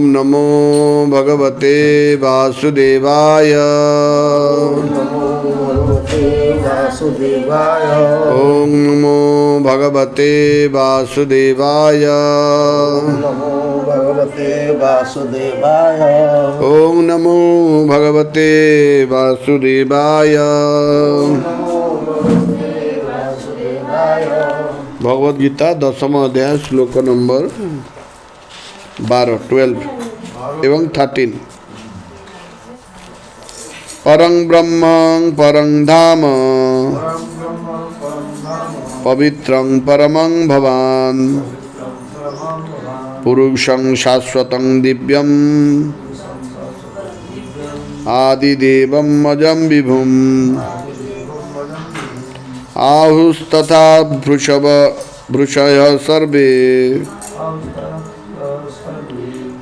नमो भगवते वासुदेवाय। ओम नमो भगवते वासुदेवाय। ओम नमो भगवते वासुदेवाय। भगवद गीता 10वां अध्याय श्लोक नंबर 12 एवं 13। परं ब्रह्म परं धाम पवित्रं परमं भवान पुरुषं शाश्वतं दिव्यं आदिदेवं अजं विभुं आहुस्तथा वृषयः सर्वे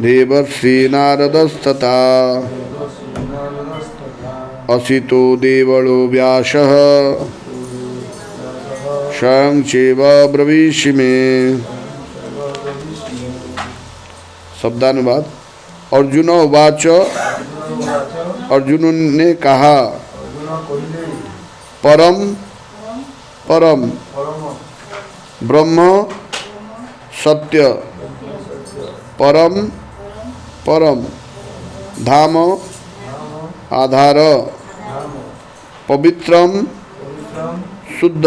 देवर्षि नारदस्तथा असितो देवलो व्यासः स्वयं चैव ब्रवीषि मे। शब्दानुवाद। अर्जुन उवाच। अर्जुन ने कहा, परम परम ब्रह्म सत्य, परम परम धाम आधार, पवित्रम शुद्ध,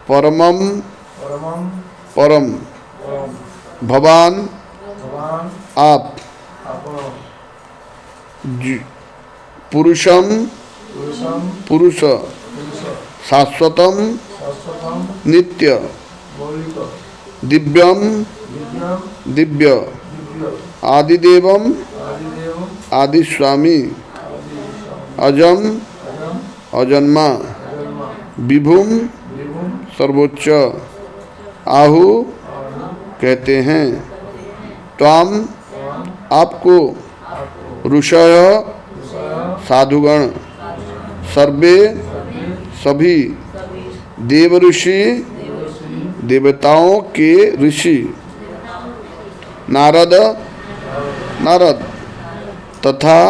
परमम परम भवान आप, पुरुषम पुरुष, शाश्वतम नित्य, दिव्यम दिव्य, आदिदेवम आदि स्वामी, अजम अजन्मा, विभुम सर्वोच्च, आहु कहते हैं, त्वाम आपको, ऋषय साधुगण, सर्वे सभी, देव ऋषि देवताओं के ऋषि, नारद नारद तथा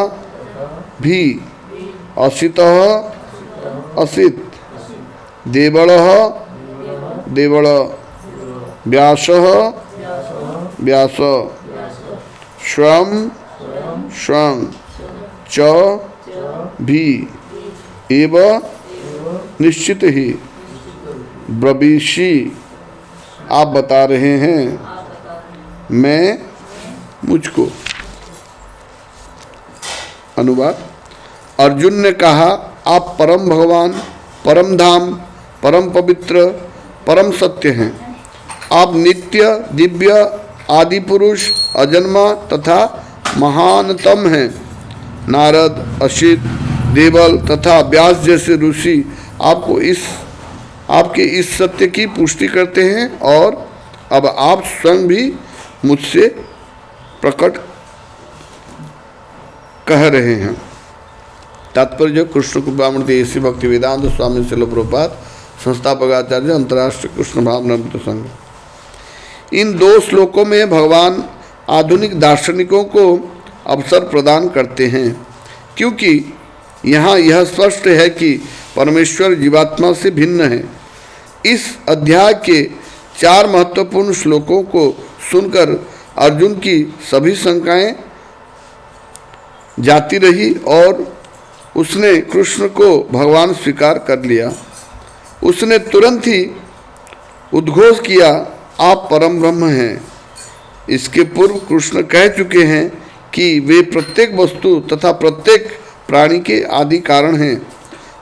भी, असितः असित, देवलः देवल, व्यासः व्यास, स्वयं स्वयं, च भी, एव निश्चित ही, ब्रवीषि आप बता रहे हैं, मैं मुझको। अनुवाद। अर्जुन ने कहा, आप परम भगवान, परम धाम, परम पवित्र, परम सत्य हैं। आप नित्य, दिव्य, आदि पुरुष, अजन्मा तथा महानतम हैं। नारद, असित, देवल तथा व्यास जैसे ऋषि आपके इस सत्य की पुष्टि करते हैं और अब आप स्वयं भी मुझसे प्रकट कह रहे हैं। तात्पर्य कृष्ण कृपामृत देसी भक्ति वेदांत स्वामी श्रील प्रभुपाद संस्थापक आचार्य अंतर्राष्ट्रीय कृष्ण भावनामृत संघ। इन दो श्लोकों में भगवान आधुनिक दार्शनिकों को अवसर प्रदान करते हैं, क्योंकि यहाँ यह स्पष्ट है कि परमेश्वर जीवात्मा से भिन्न है। इस अध्याय के 4 महत्वपूर्ण श्लोकों को सुनकर अर्जुन की सभी शंकाएं जाती रही और उसने कृष्ण को भगवान स्वीकार कर लिया। उसने तुरंत ही उद्घोष किया, आप परम ब्रह्म हैं। इसके पूर्व कृष्ण कह चुके हैं कि वे प्रत्येक वस्तु तथा प्रत्येक प्राणी के आदि कारण हैं।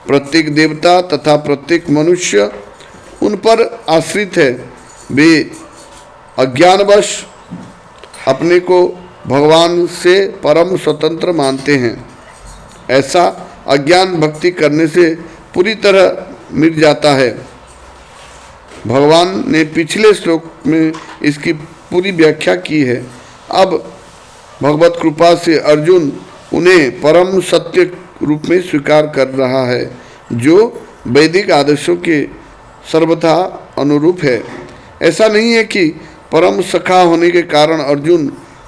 प्रत्येक देवता तथा प्रत्येक मनुष्य उन पर आश्रित है। वे अज्ञानवश अपने को भगवान से परम स्वतंत्र मानते हैं। ऐसा अज्ञान भक्ति करने से पूरी तरह मिट जाता है। भगवान ने पिछले श्लोक में इसकी पूरी व्याख्या की है। अब भगवत कृपा से अर्जुन उन्हें परम सत्य रूप में स्वीकार कर रहा है, जो वैदिक आदर्शों के सर्वथा अनुरूप है। ऐसा नहीं है कि परम सखा होने के कारण अर्जुन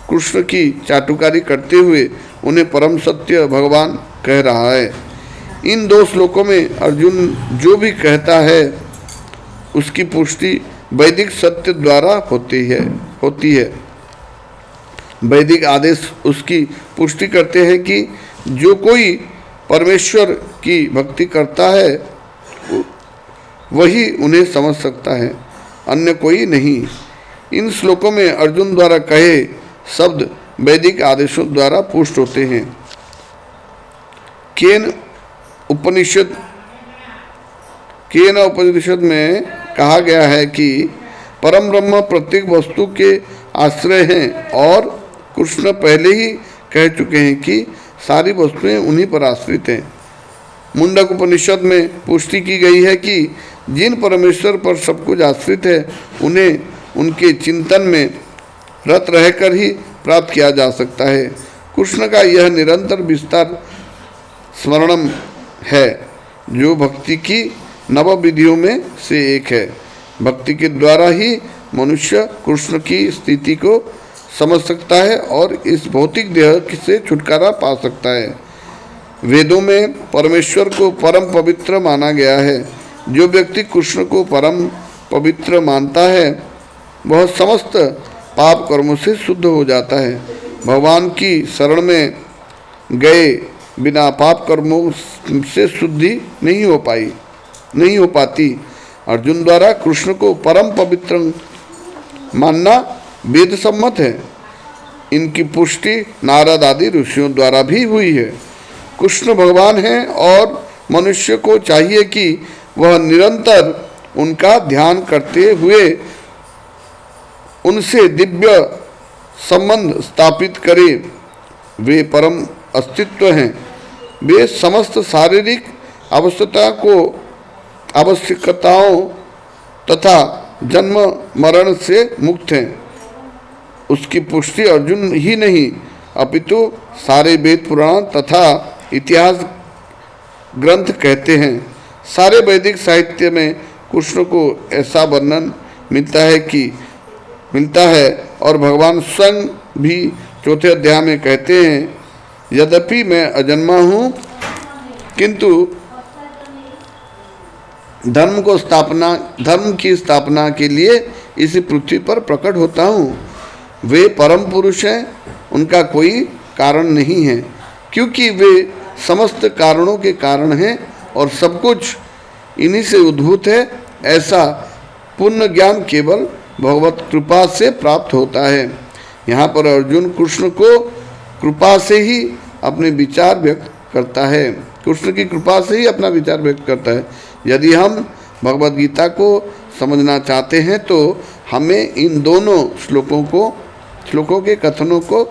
कृष्ण की चाटुकारी करते हुए उन्हें परम सत्य भगवान कह रहा है। इन दो श्लोकों में अर्जुन जो भी कहता है उसकी पुष्टि वैदिक सत्य द्वारा होती है। वैदिक आदेश उसकी पुष्टि करते हैं कि जो कोई परमेश्वर की भक्ति करता है वही उन्हें समझ सकता है, अन्य कोई नहीं। इन श्लोकों में अर्जुन द्वारा कहे शब्द वैदिक आदेशों द्वारा पुष्ट होते हैं। केन उपनिषद में कहा गया है कि परम ब्रह्म प्रत्येक वस्तु के आश्रय हैं और कृष्ण पहले ही कह चुके हैं कि सारी वस्तुएं उन्हीं पर आश्रित हैं। मुंडक उपनिषद में पुष्टि की गई है कि जिन परमेश्वर पर सब कुछ आश्रित है उन्हें उनके चिंतन में रत रहकर ही प्राप्त किया जा सकता है। कृष्ण का यह निरंतर विस्तार स्मरणम है जो भक्ति की नव विधियों में से एक है। भक्ति के द्वारा ही मनुष्य कृष्ण की स्थिति को समझ सकता है और इस भौतिक देह से छुटकारा पा सकता है। वेदों में परमेश्वर को परम पवित्र माना गया है। जो व्यक्ति कृष्ण को परम पवित्र मानता है वह समस्त पाप कर्मों से शुद्ध हो जाता है। भगवान की शरण में गए बिना पाप कर्मों से शुद्धि नहीं हो पाती। अर्जुन द्वारा कृष्ण को परम पवित्र मानना वेद सम्मत है। इनकी पुष्टि नारद आदि ऋषियों द्वारा भी हुई है। कृष्ण भगवान हैं और मनुष्य को चाहिए कि वह निरंतर उनका ध्यान करते हुए उनसे दिव्य संबंध स्थापित करे। वे परम अस्तित्व हैं। वे समस्त शारीरिक आवश्यकताओं तथा जन्म मरण से मुक्त हैं। उसकी पुष्टि अर्जुन ही नहीं अपितु सारे वेद पुराण तथा इतिहास ग्रंथ कहते हैं। सारे वैदिक साहित्य में कृष्ण को ऐसा वर्णन मिलता है और भगवान स्वयं भी चौथे अध्याय में कहते हैं, यद्यपि मैं अजन्मा हूँ किंतु धर्म की स्थापना के लिए इस पृथ्वी पर प्रकट होता हूँ। वे परम पुरुष हैं, उनका कोई कारण नहीं है क्योंकि वे समस्त कारणों के कारण हैं और सब कुछ इन्हीं से उद्भूत है। ऐसा पूर्ण ज्ञान केवल भगवत कृपा से प्राप्त होता है। यहाँ पर अर्जुन कृष्ण को कृपा से ही अपने विचार व्यक्त करता है। कृष्ण की कृपा से ही अपना विचार व्यक्त करता है। यदि हम भगवद गीता को समझना चाहते हैं तो हमें इन दोनों श्लोकों के कथनों को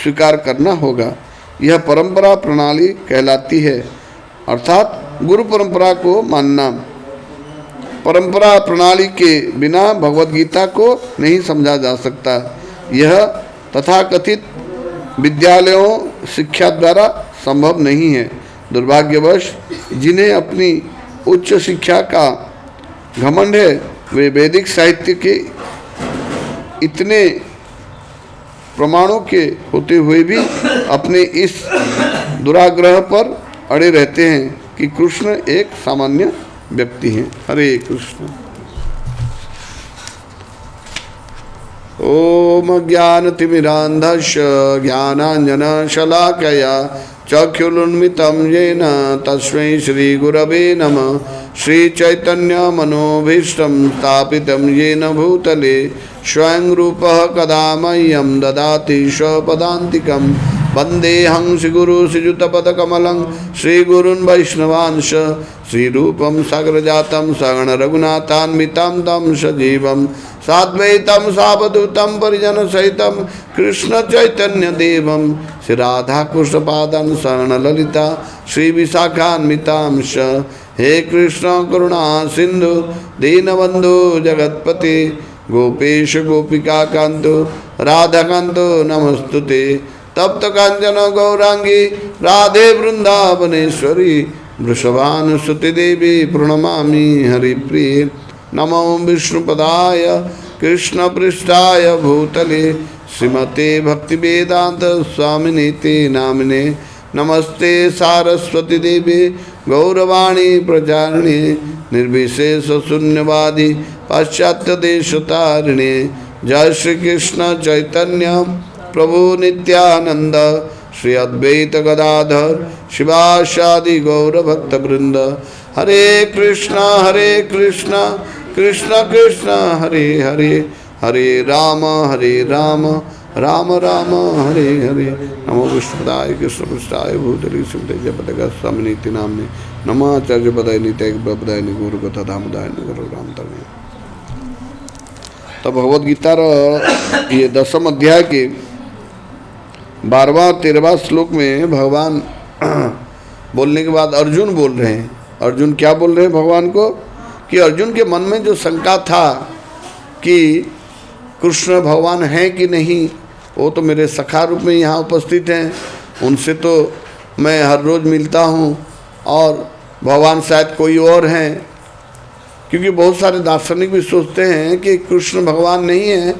स्वीकार करना होगा। यह परंपरा प्रणाली कहलाती है, अर्थात गुरु परंपरा को मानना। परंपरा प्रणाली के बिना भगवद गीता को नहीं समझा जा सकता। यह तथाकथित विद्यालयों शिक्षा द्वारा संभव नहीं है। दुर्भाग्यवश जिन्हें अपनी उच्च शिक्षा का घमंड है वे वैदिक साहित्य के इतने प्रमाणों के होते हुए भी अपने इस दुराग्रह पर अड़े रहते हैं कि कृष्ण एक सामान्य व्यक्ति हैं। हरे कृष्ण। ओम ज्ञानतिमिरान्धस्य ज्ञानाञ्जनशलाकया चक्षुरुन्मितं येन तस्मै श्रीगुरवे नमः। श्रीचैतन्यमनोभीष्टं स्थापितं येन भूतले स्वयं रूपः कदा मह्यं ददाति स्वपदान्तिकं। वन्देऽहं श्रीगुरुश्रीयुतपदकमलं श्रीगुरून् वैष्णवांश श्रीरूपं साग्रजातं सगण रघुनाथान्वितं तं सजीवं साद्वैतं सावधूतं परिजनसहितं कृष्णचैतन्यदेवं श्रीराधाकृष्णपादान् शरणललिता श्रीविशाखान्वितांश। हे कृष्ण करुणा सिंधु दीनबंधु जगत्पते गोपेश गोपिका कांतो राधाकांतो नमस्तुते। तप्त कांचन गौरांगी राधे वृंदावनेश्वरी वृषभानुसुति देवी प्रणमामि हरिप्रिये। नमो विष्णुपदाय कृष्ण पृष्ठाय भूतले श्रीमते भक्ति वेदांत स्वामिने ते नामिने। नमस्ते सारस्वती देवी गौरवाणी प्रचारिणे निर्विशेष शून्यवादी पाश्चात्य देशतारिणे। जय श्री कृष्ण चैतन्य प्रभु नित्यानंद श्री अद्वैत गदाधर शिवासादि गौर भक्त वृंद। हरे कृष्ण कृष्ण कृष्ण हरे हरे, हरे राम राम राम हरे हरे। नमो विष्णुपदाय कृष्णपृष्ठाय भूतले श्रीमते जयपताका स्वामिनीति नाम्ने। नमाचार्य पदाय नित्याय प्रपदाय गुरु कथा धामदाय गुरु राम तरणे। तो भगवद गीता ये 10वें अध्याय के 12वां 13वां श्लोक में भगवान बोलने के बाद अर्जुन बोल रहे हैं। अर्जुन क्या बोल रहे हैं भगवान को कि अर्जुन के मन में जो शंका था कि कृष्ण भगवान हैं कि नहीं, वो तो मेरे सखा रूप में यहाँ उपस्थित हैं, उनसे तो मैं हर रोज़ मिलता हूँ और भगवान शायद कोई और हैं। क्योंकि बहुत सारे दार्शनिक भी सोचते हैं कि कृष्ण भगवान नहीं है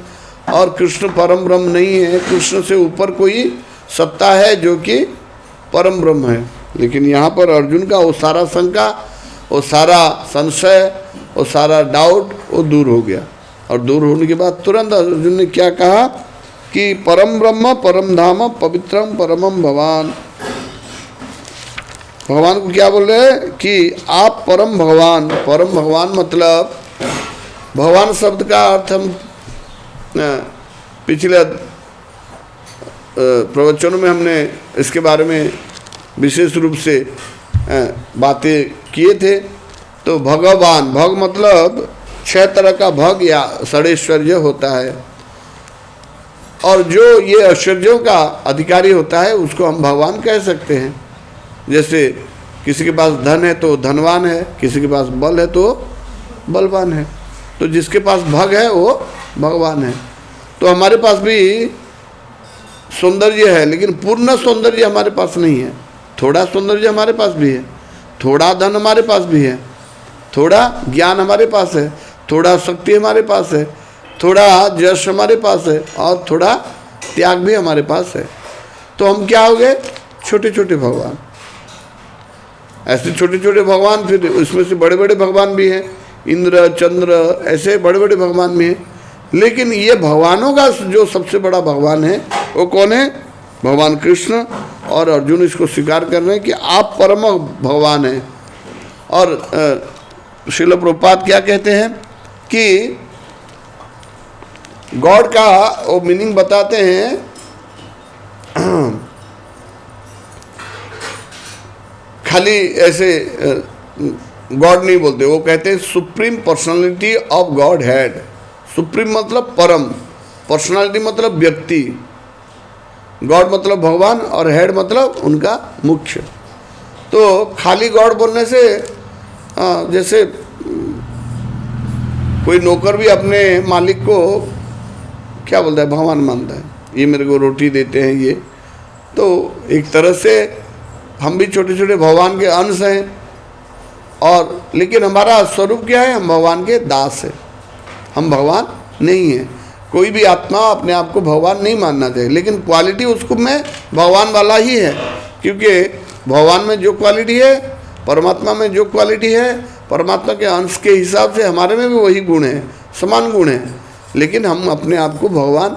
और कृष्ण परम ब्रह्म नहीं है, कृष्ण से ऊपर कोई सत्ता है जो कि परम ब्रह्म है। लेकिन यहाँ पर अर्जुन का वो सारा शंका, वो सारा संशय, वो सारा डाउट वो दूर हो गया। और दूर होने के बाद तुरंत अर्जुन ने क्या कहा कि परम ब्रह्म परम धाम पवित्रम परमम भगवान। भगवान को क्या बोल रहे हैं कि आप परम भगवान। परम भगवान मतलब भगवान शब्द का अर्थ हम पिछले प्रवचनों में हमने इसके बारे में विशेष रूप से बातें किए थे। तो भगवान, भग मतलब 6 तरह का भग या षडैश्वर्य होता है, और जो ये ऐश्वर्यों का अधिकारी होता है उसको हम भगवान कह सकते हैं। जैसे किसी के पास धन है तो धनवान है, किसी के पास बल है तो बलवान है, तो जिसके पास भग है वो भगवान है। तो हमारे पास भी सौंदर्य है, लेकिन पूर्ण सौंदर्य हमारे पास नहीं है। थोड़ा सौंदर्य हमारे पास भी है, थोड़ा धन हमारे पास भी है, थोड़ा ज्ञान हमारे पास है, थोड़ा शक्ति हमारे पास है, थोड़ा यश हमारे पास है, और थोड़ा त्याग भी हमारे पास है। तो हम क्या हो गए? छोटे छोटे भगवान। ऐसे छोटे छोटे भगवान, फिर उसमें से बड़े बड़े भगवान भी हैं, इंद्र चंद्र, ऐसे बड़े बड़े भगवान भी हैं। लेकिन ये भगवानों का जो सबसे बड़ा भगवान है वो कौन है? भगवान कृष्ण। और अर्जुन इसको स्वीकार कर रहे हैं कि आप परम भगवान हैं। और श्रील प्रभुपाद क्या कहते हैं कि गॉड का वो मीनिंग बताते हैं, खाली ऐसे गॉड नहीं बोलते, वो कहते हैं supreme personality of God head. Supreme मतलब परम, पर्सनालिटी मतलब व्यक्ति, गॉड मतलब भगवान, और हेड मतलब उनका मुख्य। तो खाली गॉड बोलने से जैसे कोई नौकर भी अपने मालिक को क्या बोलता है? भगवान मानता है, ये मेरे को रोटी देते हैं ये। तो एक तरह से हम भी छोटे छोटे भगवान के अंश हैं, और लेकिन हमारा स्वरूप क्या है? हम भगवान के दास हैं, हम भगवान नहीं हैं। कोई भी आत्मा अपने आप को भगवान नहीं मानना चाहिए, लेकिन क्वालिटी उसको में भगवान वाला ही है। क्योंकि भगवान में जो क्वालिटी है, परमात्मा में जो क्वालिटी है, परमात्मा के अंश के हिसाब से हमारे में भी वही गुण है, समान गुण है। लेकिन हम अपने आप को भगवान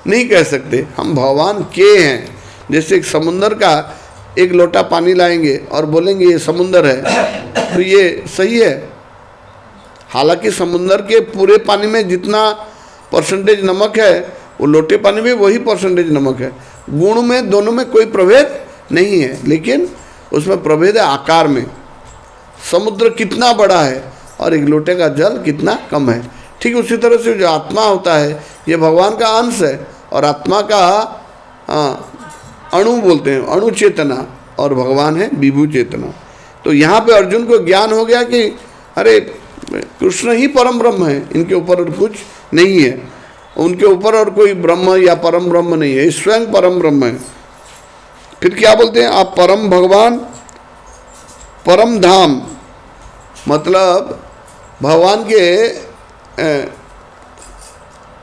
नहीं कह सकते, हम भगवान के हैं। जैसे एक समुंदर का एक लोटा पानी लाएंगे और बोलेंगे ये समुंदर है, तो ये सही है। हालांकि समुंदर के पूरे पानी में जितना परसेंटेज नमक है, वो लोटे पानी में वही परसेंटेज नमक है। गुण में दोनों में कोई प्रभेद नहीं है, लेकिन उसमें प्रभेद है आकार में। समुद्र कितना बड़ा है और एक लोटे का जल कितना कम है। ठीक उसी तरह से जो आत्मा होता है ये भगवान का अंश है, और आत्मा का अणु बोलते हैं, अणु चेतना, और भगवान है विभु चेतना। तो यहाँ पे अर्जुन को ज्ञान हो गया कि अरे कृष्ण ही परम ब्रह्म है, इनके ऊपर और कुछ नहीं है, उनके ऊपर और कोई ब्रह्म या परम ब्रह्म नहीं है, स्वयं परम ब्रह्म है। फिर क्या बोलते हैं? आप परम भगवान परम धाम, मतलब भगवान के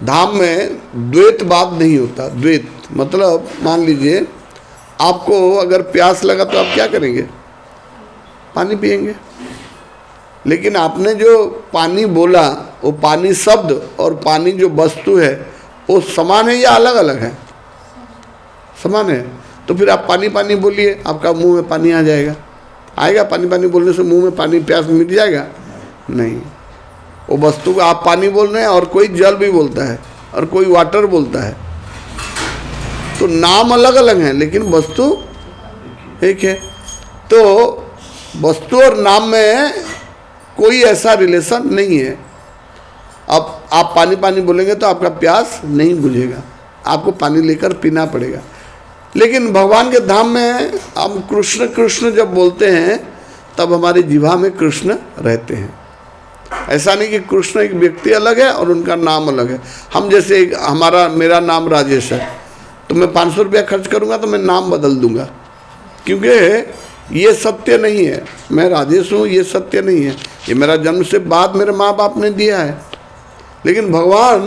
धाम में द्वैतवाद नहीं होता। द्वैत मतलब मान लीजिए आपको अगर प्यास लगा तो आप क्या करेंगे? पानी पिएंगे। लेकिन आपने जो पानी बोला वो पानी शब्द और पानी जो वस्तु है वो समान है या अलग अलग है? समान है। तो फिर आप पानी पानी बोलिए, आपका मुंह में पानी आ जाएगा। आएगा? पानी पानी बोलने से मुंह में पानी, प्यास मिट जाएगा? नहीं। वो वस्तु को आप पानी बोल रहे हैं और कोई जल भी बोलता है और कोई वाटर बोलता है, तो नाम अलग अलग हैं लेकिन वस्तु एक है। तो वस्तु और नाम में कोई ऐसा रिलेशन नहीं है। अब आप पानी पानी बोलेंगे तो आपका प्यास नहीं बुझेगा, आपको पानी लेकर पीना पड़ेगा। लेकिन भगवान के धाम में हम कृष्ण कृष्ण जब बोलते हैं तब हमारी जिह्वा में कृष्ण रहते हैं। ऐसा नहीं कि कृष्ण एक व्यक्ति अलग है और उनका नाम अलग है। हम जैसे मेरा नाम राजेश है, तो मैं 500 रुपया खर्च करूंगा तो मैं नाम बदल दूंगा, क्योंकि ये सत्य नहीं है। मैं राजेश हूँ, ये सत्य नहीं है। ये मेरा जन्म से बाद मेरे माँ बाप ने दिया है। लेकिन भगवान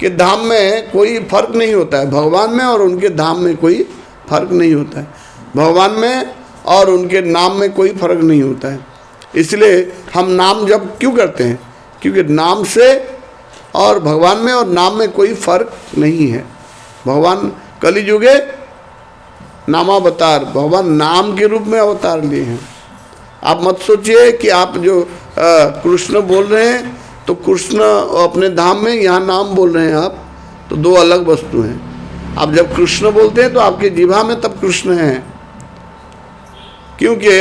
के धाम में कोई फर्क नहीं होता है। भगवान में और उनके धाम में कोई फर्क नहीं होता है। भगवान में और उनके नाम में कोई फर्क नहीं होता है। इसलिए हम नाम जप क्यों करते हैं? क्योंकि नाम से और भगवान में और नाम में कोई फर्क नहीं है। भगवान कलियुगे नामावतार, भगवान नाम के रूप में अवतार लिए हैं। आप मत सोचिए कि आप जो कृष्ण बोल रहे हैं तो कृष्ण अपने धाम में, यहाँ नाम बोल रहे हैं आप, तो दो अलग वस्तु हैं। आप जब कृष्ण बोलते हैं तो आपके जिह्वा में तब कृष्ण हैं, क्योंकि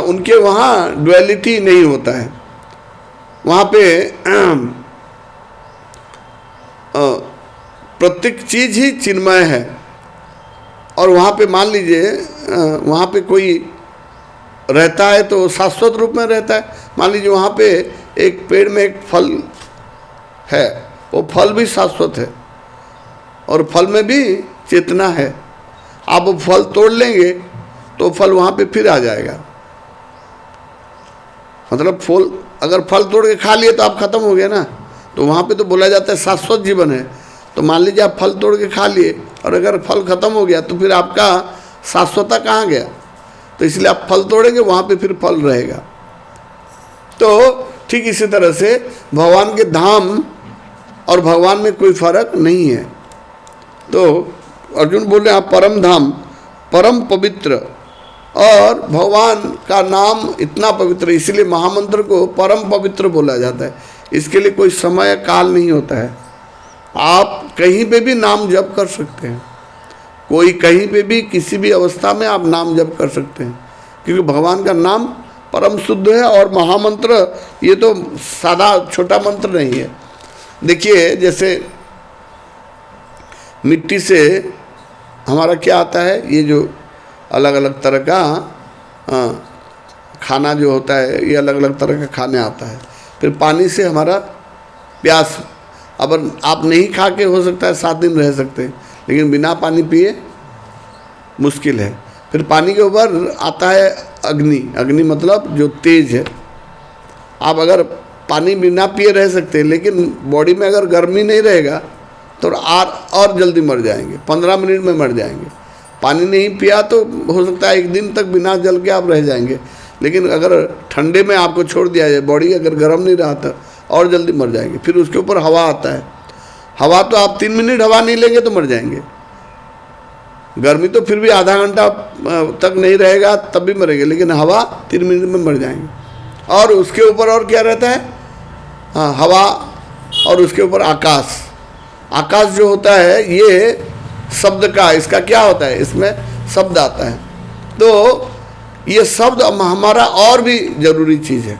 उनके वहाँ ड्युअलिटी नहीं होता है। वहाँ पे प्रत्येक चीज़ ही चिन्मय है। और वहाँ पे मान लीजिए वहाँ पे कोई रहता है तो शाश्वत रूप में रहता है। मान लीजिए वहाँ पे एक पेड़ में एक फल है, वो फल भी शाश्वत है और फल में भी चेतना है। आप वो फल तोड़ लेंगे तो फल वहाँ पे फिर आ जाएगा। मतलब अगर फल तोड़ के खा लिए तो आप खत्म हो गए ना। तो वहाँ पे तो बोला जाता है शाश्वत जीवन है। तो मान लीजिए आप फल तोड़ के खा लिए और अगर फल खत्म हो गया तो फिर आपका शाश्वतता कहाँ गया? तो इसलिए आप फल तोड़ेंगे, वहाँ पे फिर फल रहेगा। तो ठीक इसी तरह से भगवान के धाम और भगवान में कोई फर्क नहीं है। तो अर्जुन बोल रहे हैं आप परम धाम, परम पवित्र, और भगवान का नाम इतना पवित्र, इसलिए महामंत्र को परम पवित्र बोला जाता है। इसके लिए कोई समय काल नहीं होता है। आप कहीं पे भी नाम जप कर सकते हैं, कोई कहीं पे भी किसी भी अवस्था में आप नाम जप कर सकते हैं, क्योंकि भगवान का नाम परम शुद्ध है। और महामंत्र ये तो सादा छोटा मंत्र नहीं है। देखिए जैसे मिट्टी से हमारा क्या आता है, ये जो अलग अलग तरह का खाना जो होता है, ये अलग अलग तरह का खाने आता है। फिर पानी से हमारा प्यास, अब आप नहीं खा के हो सकता है 7 दिन रह सकते हैं, लेकिन बिना पानी पिए मुश्किल है। फिर पानी के ऊपर आता है अग्नि। अग्नि मतलब जो तेज है। आप अगर पानी बिना पिए रह सकते हैं, लेकिन बॉडी में अगर गर्मी नहीं रहेगा तो और जल्दी मर जाएंगे, 15 मिनट में मर जाएंगे। पानी नहीं पिया तो हो सकता है 1 दिन तक बिना जल के आप रह जाएंगे, लेकिन अगर ठंडे में आपको छोड़ दिया जाए, बॉडी अगर गर्म नहीं रहा तो और जल्दी मर जाएंगे। फिर उसके ऊपर हवा आता है। हवा तो आप 3 मिनट हवा नहीं लेंगे तो मर जाएंगे। गर्मी तो फिर भी आधा घंटा तक नहीं रहेगा तब भी मरेंगे, लेकिन हवा 3 मिनट में मर जाएंगे। और उसके ऊपर और क्या रहता है? हाँ, हवा, और उसके ऊपर आकाश। आकाश जो होता है ये शब्द का, इसका क्या होता है, इसमें शब्द आता है। तो ये शब्द हमारा और भी जरूरी चीज़ है।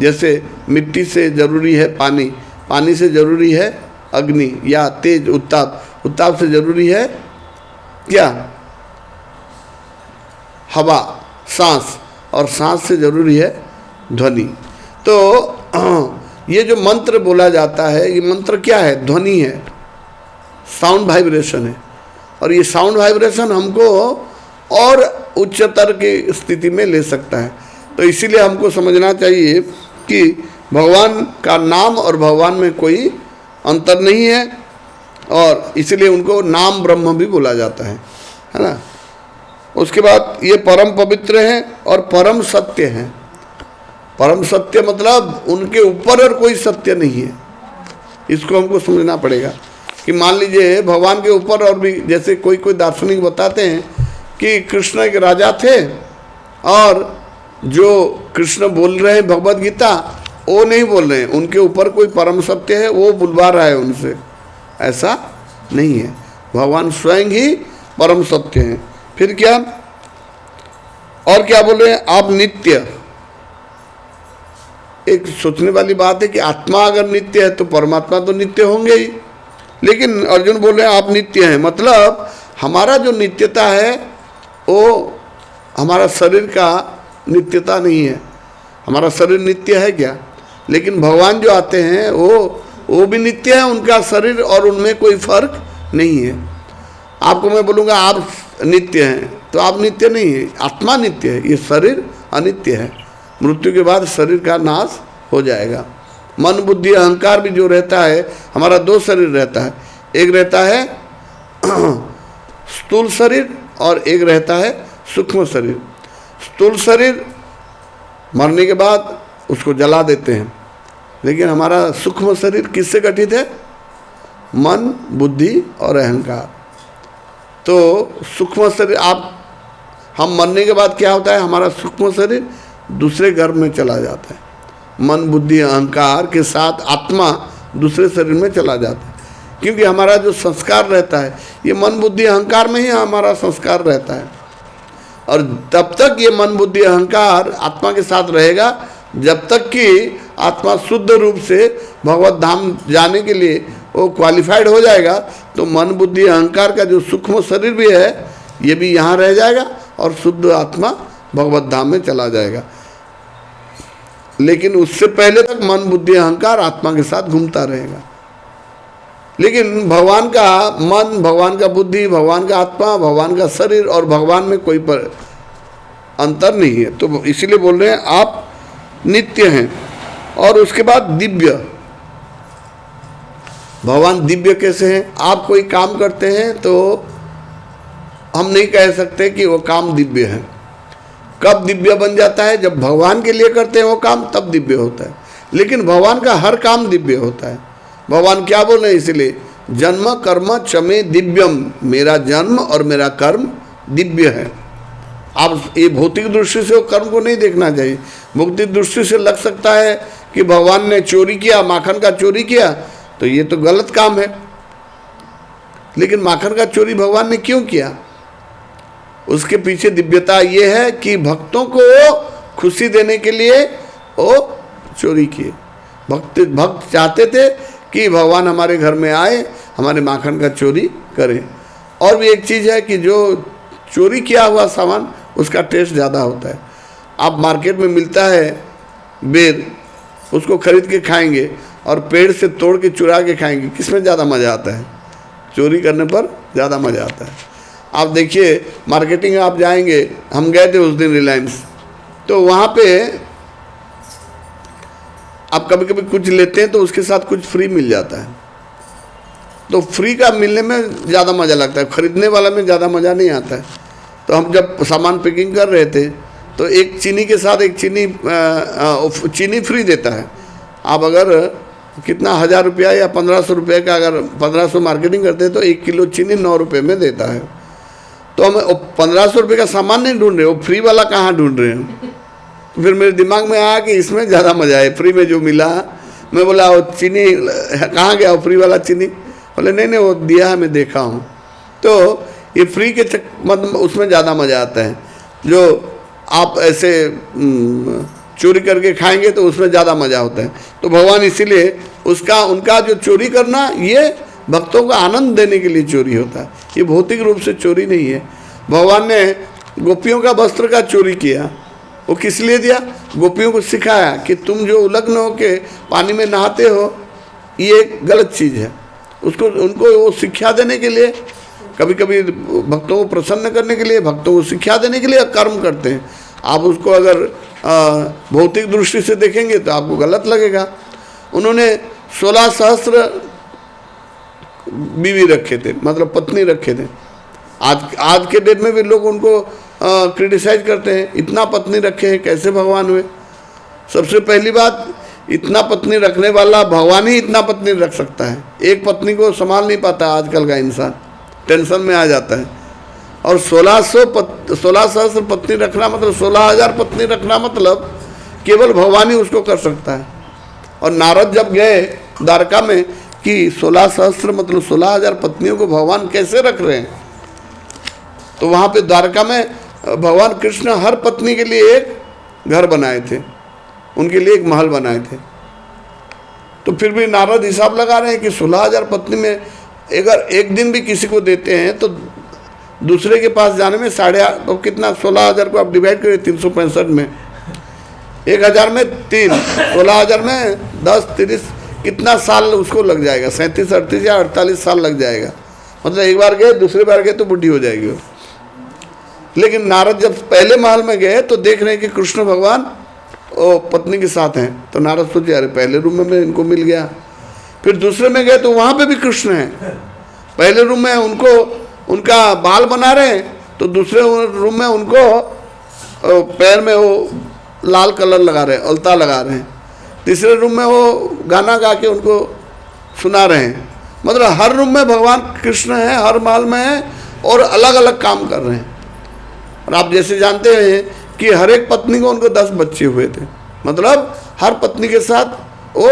जैसे मिट्टी से जरूरी है पानी, पानी से जरूरी है अग्नि या तेज उत्ताप, उत्ताप से जरूरी है क्या? हवा, सांस, और सांस से जरूरी है ध्वनि। तो ये जो मंत्र बोला जाता है, ये मंत्र क्या है? ध्वनि है, साउंड वाइब्रेशन है। और ये साउंड वाइब्रेशन हमको और उच्चतर की स्थिति में ले सकता है। तो इसीलिए हमको समझना चाहिए कि भगवान का नाम और भगवान में कोई अंतर नहीं है, और इसलिए उनको नाम ब्रह्म भी बोला जाता है ना। उसके बाद ये परम पवित्र हैं और परम सत्य हैं। परम सत्य मतलब उनके ऊपर और कोई सत्य नहीं है। इसको हमको समझना पड़ेगा कि मान लीजिए भगवान के ऊपर और भी, जैसे कोई कोई दार्शनिक बताते हैं कि कृष्ण एक राजा थे और जो कृष्ण बोल रहे हैं भगवत गीता वो नहीं बोल रहे हैं, उनके ऊपर कोई परम सत्य है वो बुलवा रहा है उनसे। ऐसा नहीं है, भगवान स्वयं ही परम सत्य हैं। फिर क्या, और क्या बोल रहे हैं, आप नित्य। एक सोचने वाली बात है कि आत्मा अगर नित्य है तो परमात्मा तो नित्य होंगे ही, लेकिन अर्जुन बोल रहे हैं आप नित्य हैं, मतलब हमारा जो नित्यता है वो हमारा शरीर का नित्यता नहीं है। हमारा शरीर नित्य है क्या, लेकिन भगवान जो आते हैं वो भी नित्य है, उनका शरीर और उनमें कोई फर्क नहीं है। आपको मैं बोलूँगा आप नित्य हैं तो आप नित्य नहीं है, आत्मा नित्य है, ये शरीर अनित्य है। मृत्यु के बाद शरीर का नाश हो जाएगा। मन बुद्धि अहंकार भी जो रहता है, हमारा दो शरीर रहता है, एक रहता है स्थूल शरीर और एक रहता है सूक्ष्म शरीर। स्थूल शरीर मरने के बाद उसको जला देते हैं, लेकिन हमारा सूक्ष्म शरीर किससे गठित है, मन बुद्धि और अहंकार। तो सूक्ष्म शरीर हम मरने के बाद क्या होता है, हमारा सूक्ष्म शरीर दूसरे गर्भ में चला जाता है, मन बुद्धि अहंकार के साथ आत्मा दूसरे शरीर में चला जाता है, क्योंकि हमारा जो संस्कार रहता है ये मन बुद्धि अहंकार में ही हमारा संस्कार रहता है। और तब तक ये मन बुद्धि अहंकार आत्मा के साथ रहेगा जब तक कि आत्मा शुद्ध रूप से भगवत धाम जाने के लिए वो क्वालिफाइड हो जाएगा, तो मन बुद्धि अहंकार का जो सूक्ष्म शरीर भी है ये भी यहाँ रह जाएगा और शुद्ध आत्मा भगवत धाम में चला जाएगा। लेकिन उससे पहले तक मन बुद्धि अहंकार आत्मा के साथ घूमता रहेगा। लेकिन भगवान का मन, भगवान का बुद्धि, भगवान का आत्मा, भगवान का शरीर और भगवान में कोई अंतर नहीं है। तो इसीलिए बोल रहे हैं आप नित्य हैं। और उसके बाद दिव्य, भगवान दिव्य कैसे हैं, आप कोई काम करते हैं तो हम नहीं कह सकते कि वो काम दिव्य है। कब दिव्य बन जाता है, जब भगवान के लिए करते हैं वो काम, तब दिव्य होता है। लेकिन भगवान का हर काम दिव्य होता है। भगवान क्या बोल रहे हैं, इसलिए जन्म कर्म चमे दिव्यम, मेरा जन्म और मेरा कर्म दिव्य है। आप ये भौतिक दृष्टि से वो कर्म को नहीं देखना चाहिए। भौतिक दृष्टि से लग सकता है कि भगवान ने चोरी किया, माखन का चोरी किया, तो ये तो गलत काम है। लेकिन माखन का चोरी भगवान ने क्यों किया, उसके पीछे दिव्यता ये है कि भक्तों को खुशी देने के लिए वो चोरी किए। भक्त चाहते थे कि भगवान हमारे घर में आए, हमारे माखन का चोरी करें। और भी एक चीज़ है कि जो चोरी किया हुआ सामान उसका टेस्ट ज़्यादा होता है। आप मार्केट में मिलता है बेर, उसको खरीद के खाएंगे और पेड़ से तोड़ के चुरा के खाएंगे, किसमें ज़्यादा मज़ा आता है, चोरी करने पर ज़्यादा मज़ा आता है। आप देखिए मार्केटिंग आप जाएंगे, हम गए थे उस दिन रिलायंस, तो वहाँ पे आप कभी कभी कुछ लेते हैं तो उसके साथ कुछ फ्री मिल जाता है। तो फ्री का मिलने में ज़्यादा मज़ा लगता है, खरीदने वाला में ज़्यादा मज़ा नहीं आता है। तो हम जब सामान पैकिंग कर रहे थे तो एक चीनी के साथ एक चीनी फ्री देता है। आप अगर कितना 1000 रुपया या 1500 रुपये का, अगर 1500 मार्केटिंग करते हैं तो 1 किलो चीनी 9 रुपये में देता है। तो हम 1500 रुपये का सामान नहीं ढूंढ रहे, वो फ्री वाला कहाँ ढूंढ रहे हैं। तो फिर मेरे दिमाग में आया कि इसमें ज़्यादा मज़ा है, फ्री में जो मिला। मैं बोला वो चीनी कहाँ गया, वो फ्री वाला चीनी, बोले नहीं वो दिया है, मैं देखा हूँ। तो ये फ्री के मतलब उसमें ज़्यादा मज़ा आता है। जो आप ऐसे चोरी करके खाएंगे तो उसमें ज़्यादा मज़ा होता है। तो भगवान इसीलिए उनका जो चोरी करना ये भक्तों को आनंद देने के लिए चोरी होता है, ये भौतिक रूप से चोरी नहीं है। भगवान ने गोपियों का वस्त्र का चोरी किया, वो किस लिए दिया, गोपियों को सिखाया कि तुम जो उलग्न होके पानी में नहाते हो ये एक गलत चीज़ है। उनको वो शिक्षा देने के लिए, कभी कभी भक्तों को प्रसन्न करने के लिए, भक्तों को शिक्षा देने के लिए कर्म करते हैं। आप उसको अगर भौतिक दृष्टि से देखेंगे तो आपको गलत लगेगा। उन्होंने 16 सहस्त्र बीवी रखे थे, मतलब पत्नी रखे थे। आज के डेट में भी लोग उनको क्रिटिसाइज करते हैं, इतना पत्नी रखे हैं, कैसे भगवान हुए। सबसे पहली बात, इतना पत्नी रखने वाला भगवान ही इतना पत्नी रख सकता है। एक पत्नी को संभाल नहीं पाता आजकल का इंसान, टेंशन में आ जाता है। और 16 सहस्त्र पत्नी रखना मतलब 16,000 पत्नी रखना मतलब केवल भगवान ही उसको कर सकता है। और नारद जब गए द्वारका में कि 16 सहस्त्र मतलब 16,000 पत्नियों को भगवान कैसे रख रहे हैं, तो वहाँ पे द्वारका में भगवान कृष्ण हर पत्नी के लिए एक घर बनाए थे, उनके लिए एक महल बनाए थे। तो फिर भी नारद हिसाब लगा रहे हैं कि 16,000 पत्नी में अगर एक दिन भी किसी को देते हैं तो दूसरे के पास जाने में 8.5 तो कितना, 16,000 को आप डिवाइड करें 365 में, 1,000 में 3, 16,000 में 10, 30, कितना साल उसको लग जाएगा, 37, 38 या 48 साल लग जाएगा। मतलब एक बार गए, दूसरी बार गए तो बुढ़ी हो जाएगी वो। लेकिन नारद जब पहले महल में गए तो देख रहे हैं कि कृष्ण भगवान वो पत्नी के साथ हैं। तो नारद सोचे अरे पहले रूम में इनको मिल गया। फिर दूसरे में गए तो वहाँ पे भी कृष्ण हैं। पहले रूम में उनको उनका बाल बना रहे हैं, तो दूसरे रूम में उनको पैर में वो लाल कलर लगा रहे हैं, अलता लगा रहे हैं। तीसरे रूम में वो गाना गा के उनको सुना रहे हैं। मतलब हर रूम में भगवान कृष्ण हैं, हर महल में हैं और अलग अलग काम कर रहे हैं। और आप जैसे जानते हैं कि हर एक पत्नी को उनको 10 बच्चे हुए थे, मतलब हर पत्नी के साथ वो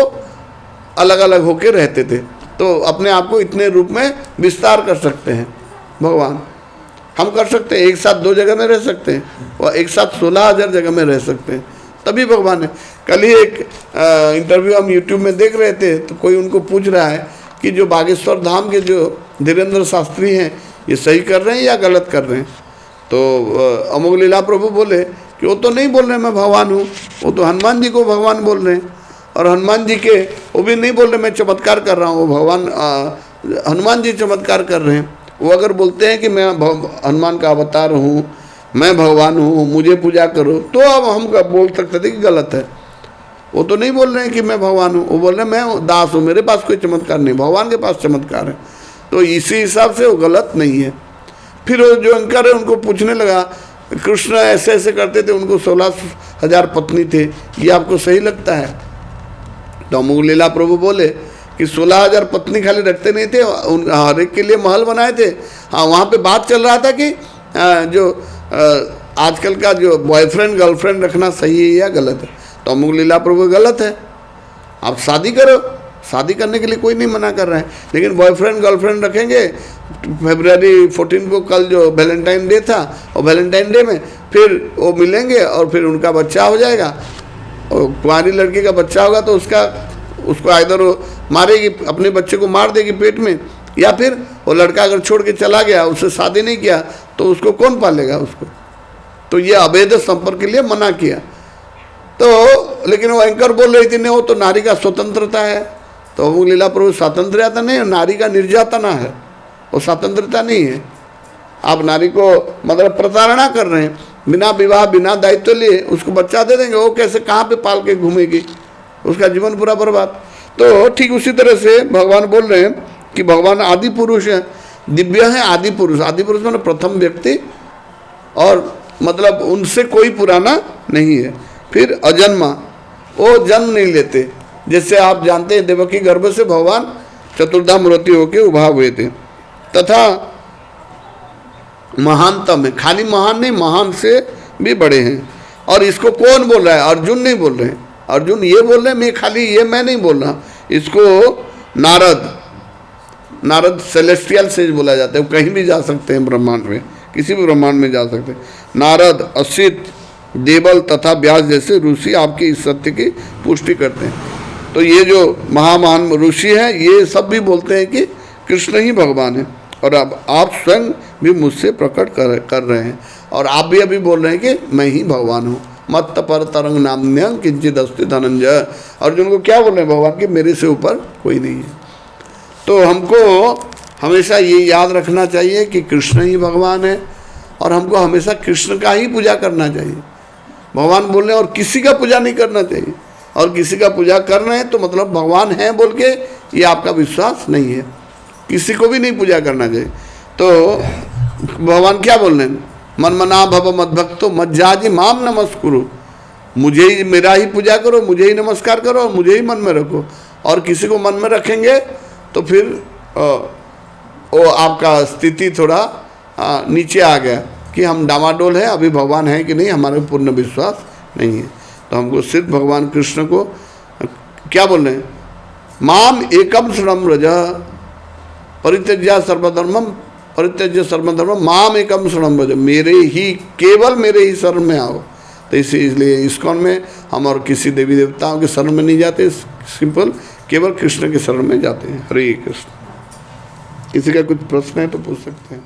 अलग अलग होके रहते थे। तो अपने आप को इतने रूप में विस्तार कर सकते हैं भगवान। हम कर सकते हैं, एक साथ 2 जगह में रह सकते हैं और एक साथ 16,000 जगह में रह सकते हैं, तभी भगवान है। कल ही एक इंटरव्यू हम यूट्यूब में देख रहे थे, तो कोई उनको पूछ रहा है कि जो बागेश्वर धाम के जो धीरेन्द्र शास्त्री हैं ये सही कर रहे हैं या गलत कर रहे हैं। तो अमोघ लीला प्रभु बोले कि वो तो नहीं बोल रहे मैं भगवान हूँ, वो तो हनुमान जी को भगवान बोल रहे हैं। और हनुमान जी के वो भी नहीं बोल रहे मैं चमत्कार कर रहा हूँ, वो भगवान हनुमान जी चमत्कार कर रहे हैं। वो अगर बोलते हैं कि मैं हनुमान का अवतार हूँ, मैं भगवान हूँ, मुझे पूजा करो, तो अब हम बोल सकते थे कि गलत है। वो तो नहीं बोल रहे हैं कि मैं भगवान हूँ, वो बोल रहे हैं मैं दास हूँ, मेरे पास कोई चमत्कार नहीं, भगवान के पास चमत्कार है। तो इसी हिसाब से वो गलत नहीं है। फिर वो जो एंकर है उनको पूछने लगा, कृष्ण ऐसे ऐसे करते थे, उनको 16,000 पत्नी थे, ये आपको सही लगता है? तो अमोघ लीला प्रभु बोले कि 16,000 पत्नी खाली रखते नहीं थे, उन हर एक के लिए महल बनाए थे। हाँ, वहाँ पे बात चल रहा था कि जो आजकल का जो बॉयफ्रेंड गर्लफ्रेंड रखना सही है या गलत है। तो अमोघ लीला प्रभु गलत है, आप शादी करो, शादी करने के लिए कोई नहीं मना कर रहा है, लेकिन बॉयफ्रेंड गर्लफ्रेंड रखेंगे। फरवरी 14 को कल जो वैलेंटाइन डे था, और वैलेंटाइन डे में फिर वो मिलेंगे और फिर उनका बच्चा हो जाएगा, और कुंवारी लड़की का बच्चा होगा तो उसको आइदर वो मारेगी, अपने बच्चे को मार देगी पेट में, या फिर वो लड़का अगर छोड़ के चला गया, उससे शादी नहीं किया, तो उसको कौन पालेगा उसको। तो ये अवैध संपर्क के लिए मना किया। तो लेकिन वो एंकर बोल रही थी नहीं, वो तो नारी का स्वतंत्रता है। तो अमोघ लीला प्रभु स्वतंत्रता नहीं है, नारी का निर्यातना है, वो स्वतंत्रता नहीं है। आप नारी को मतलब प्रताड़ना कर रहे हैं, बिना विवाह बिना दायित्व लिए उसको बच्चा दे देंगे, वो कैसे कहाँ पे पाल के घूमेगी, उसका जीवन पूरा बर्बाद। तो ठीक उसी तरह से भगवान बोल रहे हैं कि भगवान आदि पुरुष है, दिव्य है आदि पुरुष। आदि पुरुष मतलब प्रथम व्यक्ति, और मतलब उनसे कोई पुराना नहीं है। फिर अजन्मा, वो जन्म नहीं लेते। जैसे आप जानते हैं देवकी गर्भ से भगवान चतुर्धा मूर्ति होके उभार हुए थे। तथा महानतम है, खाली महान नहीं, महान से भी बड़े हैं। और इसको कौन बोल रहा है? अर्जुन नहीं बोल रहे हैं। अर्जुन ये बोल रहे हैं मैं खाली ये मैं नहीं बोल रहा, इसको नारद सेलेस्टियल सेज बोला जाता है। वो कहीं भी जा सकते हैं ब्रह्मांड में, किसी भी ब्रह्मांड में जा सकते हैं। नारद, असित, देवल तथा व्यास जैसे ऋषि आपके इस सत्य की पुष्टि करते हैं। तो ये जो महान ऋषि हैं ये सब भी बोलते हैं कि कृष्ण ही भगवान है। और अब आप स्वयं भी मुझसे प्रकट कर रहे हैं, और आप भी अभी बोल रहे हैं कि मैं ही भगवान हूँ। मत पर तरंग नाम्य किंचित अस्ति धनंजय। अर्जुन को क्या बोल रहे हैं भगवान कि मेरे से ऊपर कोई नहीं है। तो हमको हमेशा ये याद रखना चाहिए कि कृष्ण ही भगवान है, और हमको हमेशा कृष्ण का ही पूजा करना चाहिए। भगवान बोल रहे हैं और किसी का पूजा नहीं करना चाहिए, और किसी का पूजा कर रहे हैं तो मतलब भगवान है बोल के ये आपका विश्वास नहीं है। किसी को भी नहीं पूजा करना चाहिए। तो भगवान क्या बोल रहे हैं, मन मना भव मद भक्तो मज्जाजी माम नमस्कुरु, मुझे ही, मेरा ही पूजा करो, मुझे ही नमस्कार करो और मुझे ही मन में रखो। और किसी को मन में रखेंगे तो फिर वो आपका स्थिति थोड़ा नीचे आ गया कि हम डामाडोल है, अभी भगवान है कि नहीं हमारे पूर्ण विश्वास नहीं है। तो हमको सिर्फ भगवान कृष्ण को क्या बोल रहे हैं, माम एकम शरणम व्रज परित्यज्य सर्वधर्मम माम एकम शरणम व्रज, मेरे ही, केवल मेरे ही शरण में आओ। तो इसलिए इस्कॉन में हम और किसी देवी देवताओं के शरण में नहीं जाते, सिंपल केवल कृष्ण के शरण में जाते हैं। हरे कृष्ण। किसी का कुछ प्रश्न है तो पूछ सकते हैं।